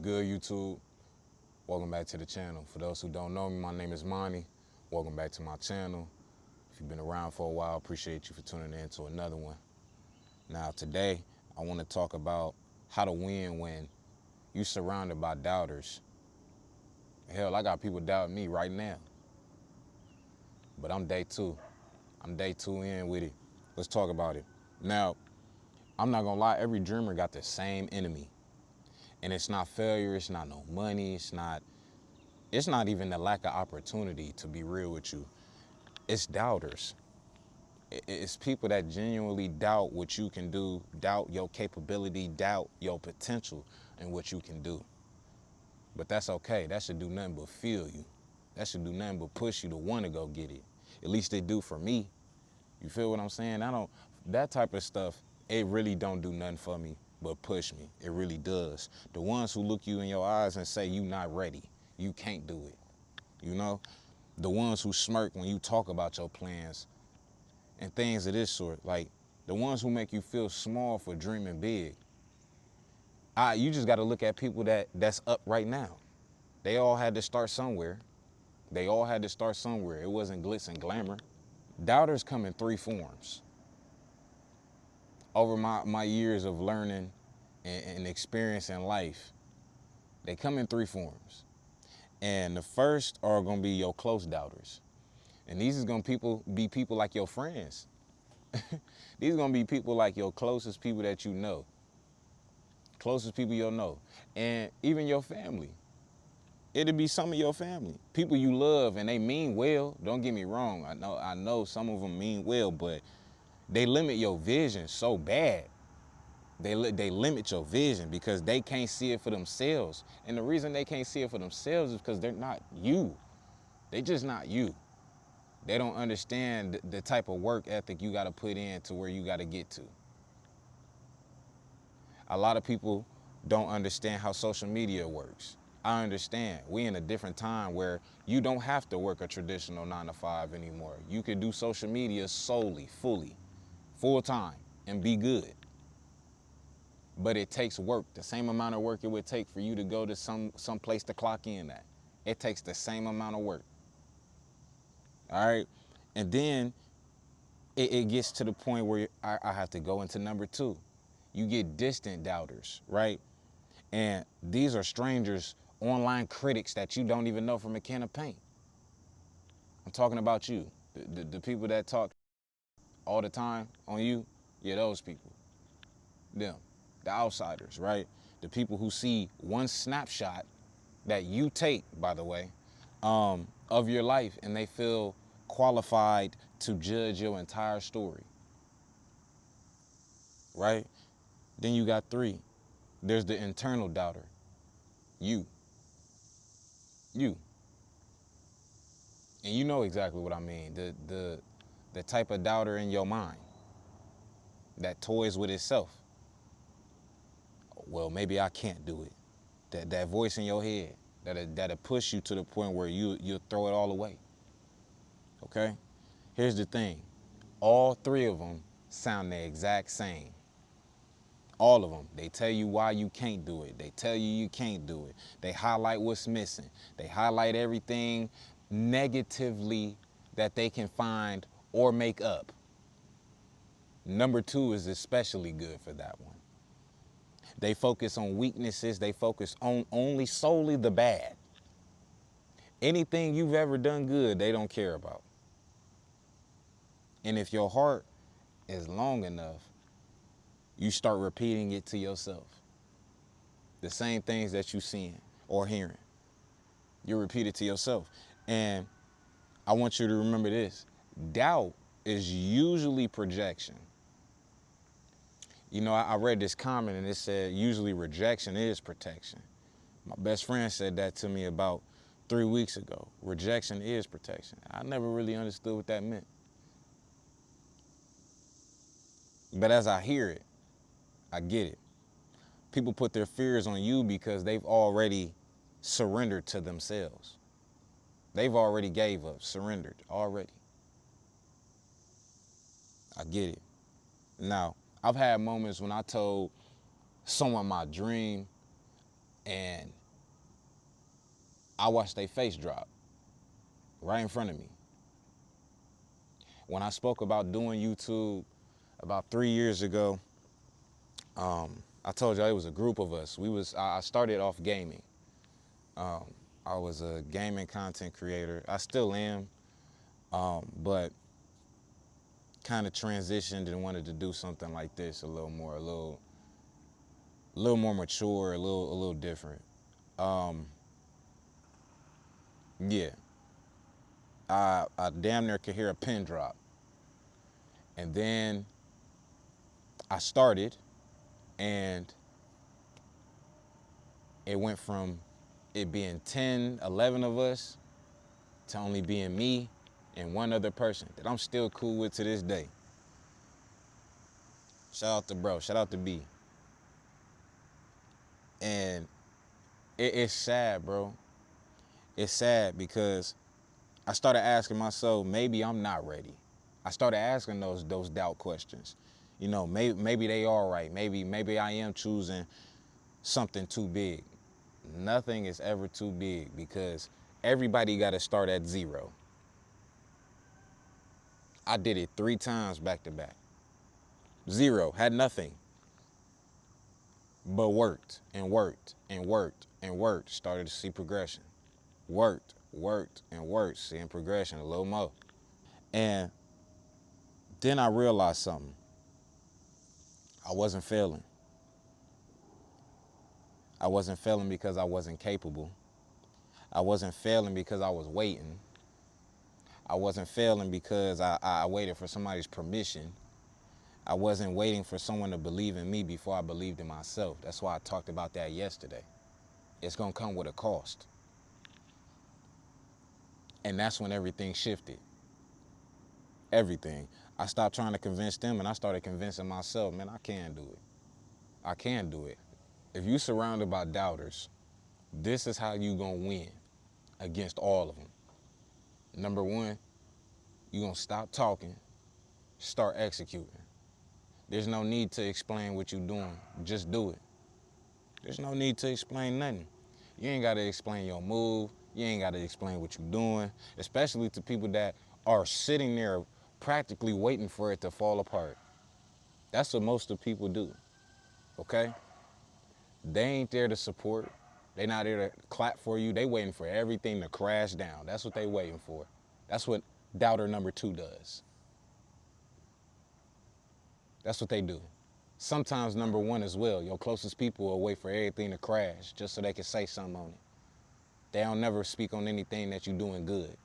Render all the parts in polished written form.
good, YouTube? Welcome back to the channel. For those who don't know me, my name is Monty. Welcome back to my channel. If you've been around for a while, appreciate you for tuning in to another one. Now, today, I want to talk about how to win when you're surrounded by doubters. Hell, I got people doubting me right now. But I'm day two. I'm day two in with it. Let's talk about it. Now, I'm not gonna lie, every dreamer got the same enemy. And it's not failure, it's not no money, it's not even the lack of opportunity, to be real with you. It's doubters. It's people that genuinely doubt what you can do, doubt your capability, doubt your potential and what you can do. But that's okay. That should do nothing but fuel you. That should do nothing but push you to want to go get it. At least it do for me. You feel what I'm saying? That type of stuff, it really don't do nothing for me but push me. It really does. The ones who look you in your eyes and say you not ready, you can't do it. You know, the ones who smirk when you talk about your plans and things of this sort, like the ones who make you feel small for dreaming big. You just got to look at people that's up right now. They all had to start somewhere. They all had to start somewhere. It wasn't glitz and glamour. Doubters come in three forms. Over my years of learning and experiencing life, they come in three forms. And the first are gonna be your close doubters. And these is gonna be people like your friends. These are gonna be people like your closest people that you know. Closest people you'll know. And even your family. It'll be some of your family. People you love and they mean well. Don't get me wrong. I know some of them mean well, but they limit your vision so bad. They limit your vision because they can't see it for themselves. And the reason they can't see it for themselves is because they're not you. They just not you. They don't understand the type of work ethic you got to put in to where you got to get to. A lot of people don't understand how social media works. I understand. We in a different time where you don't have to work a traditional 9 to 5 anymore. You can do social media solely, fully, full time, and be good. But it takes work, the same amount of work it would take for you to go to some place to clock in at. It takes the same amount of work. All right. And then it gets to the point where I have to go into number two. You get distant doubters, right? And these are strangers, online critics that you don't even know from a can of paint. I'm talking about you. The people that talk all the time on you, yeah, those people. Them. The outsiders, right? The people who see one snapshot that you take, by the way, of your life, and they feel qualified to judge your entire story, right? Then you got three. There's the internal doubter. You. And you know exactly what I mean. The type of doubter in your mind that toys with itself. Well, maybe I can't do it. That voice in your head that'll push you to the point where you'll throw it all away. Okay? Here's the thing. All three of them sound the exact same. All of them. They tell you why you can't do it. They tell you can't do it. They highlight what's missing. They highlight everything negatively that they can find or make up. Number two is especially good for that one. They focus on weaknesses. They focus on only solely the bad. Anything you've ever done good, they don't care about. And if your heart is long enough, you start repeating it to yourself. The same things that you're seeing or hearing, you repeat it to yourself. And I want you to remember this. Doubt is usually projection. You know, I read this comment and it said, usually rejection is protection. My best friend said that to me about 3 weeks ago. Rejection is protection. I never really understood what that meant. But as I hear it, I get it. People put their fears on you because they've already surrendered to themselves. They've already gave up, surrendered already. I get it. Now, I've had moments when I told someone my dream and I watched their face drop right in front of me. When I spoke about doing YouTube about 3 years ago, I told y'all it was a group of us. I started off gaming. I was a gaming content creator. I still am, but kind of transitioned and wanted to do something like this a little more mature, a little different. Yeah, I damn near could hear a pin drop, and then I started, and it went from it being 10, 11 of us to only being me and one other person that I'm still cool with to this day. Shout out to bro, shout out to B. And it's sad, bro. It's sad because I started asking myself, maybe I'm not ready. I started asking those doubt questions. You know, maybe they are right. Maybe I am choosing something too big. Nothing is ever too big because everybody got to start at zero. I did it 3 times back to back. Zero, had nothing. But worked and worked and worked and worked. Started to see progression. Worked and worked, seeing progression a little more. And then I realized something. I wasn't failing. I wasn't failing because I wasn't capable. I wasn't failing because I was waiting. I wasn't failing because I waited for somebody's permission. I wasn't waiting for someone to believe in me before I believed in myself. That's why I talked about that yesterday. It's going to come with a cost. And that's when everything shifted. Everything. I stopped trying to convince them and I started convincing myself, man, I can do it. I can do it. If you're surrounded by doubters, this is how you gonna win against all of them. Number one, you're gonna stop talking, start executing. There's no need to explain what you're doing. Just do it. There's no need to explain nothing. You ain't gotta explain your move. You ain't gotta explain what you're doing, especially to people that are sitting there practically waiting for it to fall apart. That's what most of people do, okay? They ain't there to support. They not there to clap for you. They waiting for everything to crash down. That's what they waiting for. That's what doubter number 2 does. That's what they do. Sometimes number 1 as well. Your closest people will wait for everything to crash just so they can say something on it. They don't never speak on anything that you're doing good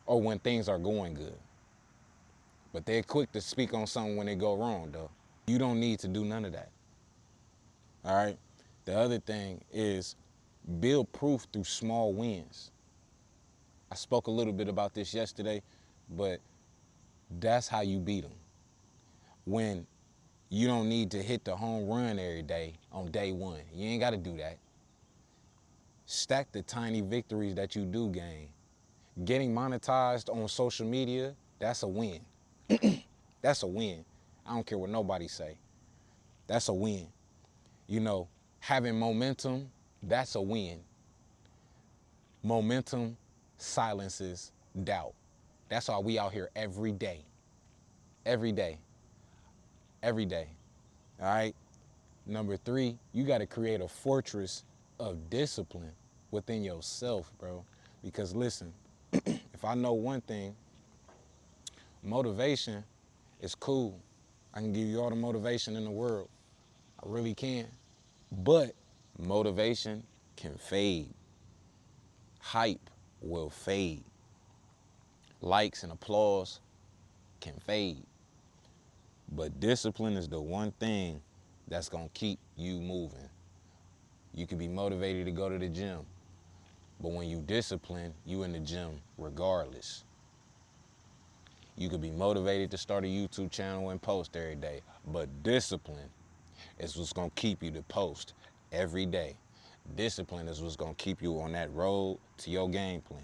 or when things are going good. But they're quick to speak on something when they go wrong, though. You don't need to do none of that. All right? The other thing is build proof through small wins. I spoke a little bit about this yesterday, but that's how you beat them. When you don't need to hit the home run every day on day 1. You ain't got to do that. Stack the tiny victories that you do gain. Getting monetized on social media, that's a win. That's a win. I don't care what nobody say. That's a win. You know, having momentum, that's a win. Momentum silences doubt. That's why we out here every day. Every day. Every day. All right? Number 3, you got to create a fortress of discipline within yourself, bro. Because listen, if I know one thing, motivation is cool. I can give you all the motivation in the world. I really can. But motivation can fade. Hype will fade. Likes and applause can fade. But discipline is the one thing that's going to keep you moving. You can be motivated to go to the gym, but when you discipline, you in the gym regardless. You could be motivated to start a YouTube channel and post every day, but discipline is what's going to keep you to post every day. Discipline is what's going to keep you on that road to your game plan.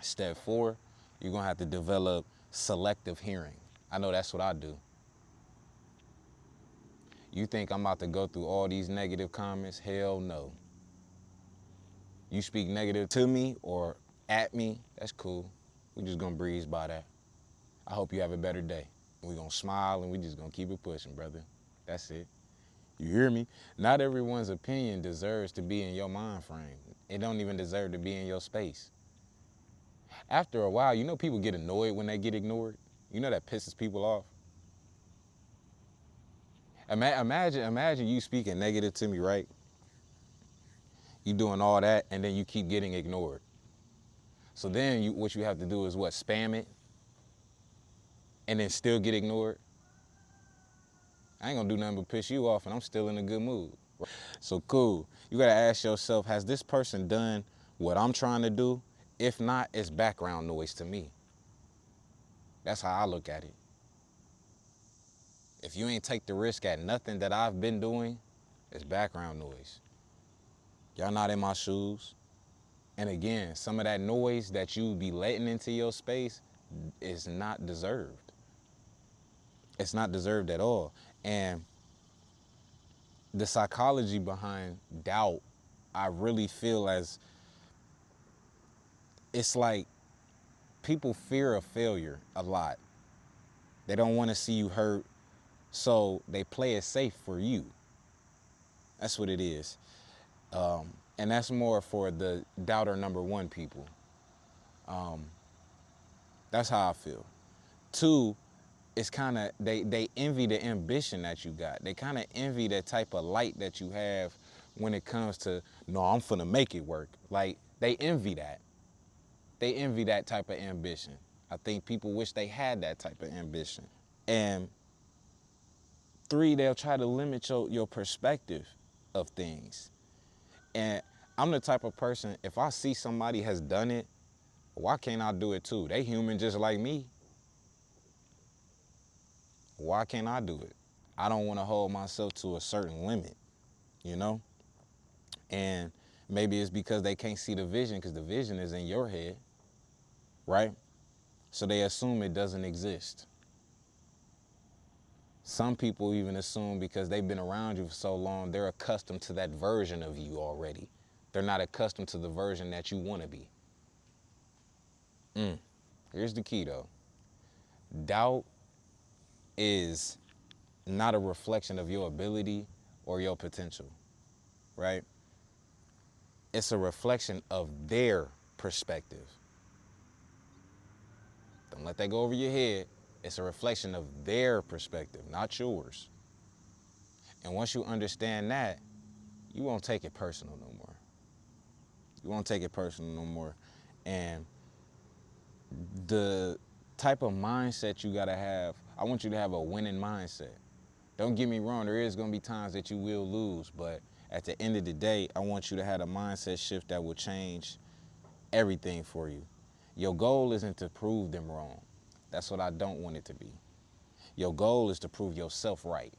Step 4, you're going to have to develop selective hearing. I know that's what I do. You think I'm about to go through all these negative comments? Hell no. You speak negative to me or at me, that's cool. We just gonna breeze by that. I hope you have a better day. We gonna smile and we just gonna keep it pushing, brother. That's it. You hear me? Not everyone's opinion deserves to be in your mind frame. It don't even deserve to be in your space. After a while, you know people get annoyed when they get ignored. You know that pisses people off. Imagine you speaking negative to me, right? You doing all that, and then you keep getting ignored. So then what you have to do is what? Spam it, and then still get ignored. I ain't gonna do nothing but piss you off, and I'm still in a good mood. So cool. You gotta ask yourself, has this person done what I'm trying to do? If not, it's background noise to me. That's how I look at it. If you ain't take the risk at nothing that I've been doing, it's background noise. Y'all not in my shoes. And again, some of that noise that you be letting into your space is not deserved. It's not deserved at all. And the psychology behind doubt, I really feel as it's like people fear of failure a lot. They don't want to see you hurt, so they play it safe for you. That's what it is. And that's more for the doubter number one people. That's how I feel. Two, it's kind of, they envy the ambition that you got. They kind of envy that type of light that you have when it comes to, no, I'm finna make it work. Like, they envy that. They envy that type of ambition. I think people wish they had that type of ambition. And three, they'll try to limit your perspective of things. And I'm the type of person, if I see somebody has done it, why can't I do it too? They human just like me. Why can't I do it? I don't want to hold myself to a certain limit, you know? And maybe it's because they can't see the vision, because the vision is in your head, right? So they assume it doesn't exist. Some people even assume because they've been around you for so long, they're accustomed to that version of you already. They're not accustomed to the version that you want to be. Here's the key though. Doubt is not a reflection of your ability or your potential, right? It's a reflection of their perspective. Don't let that go over your head. It's a reflection of their perspective, not yours. And once you understand that, you won't take it personal no more. You won't take it personal no more. And the type of mindset you gotta have, I want you to have a winning mindset. Don't get me wrong, there is gonna be times that you will lose, but at the end of the day, I want you to have a mindset shift that will change everything for you. Your goal isn't to prove them wrong. That's what I don't want it to be. Your goal is to prove yourself right.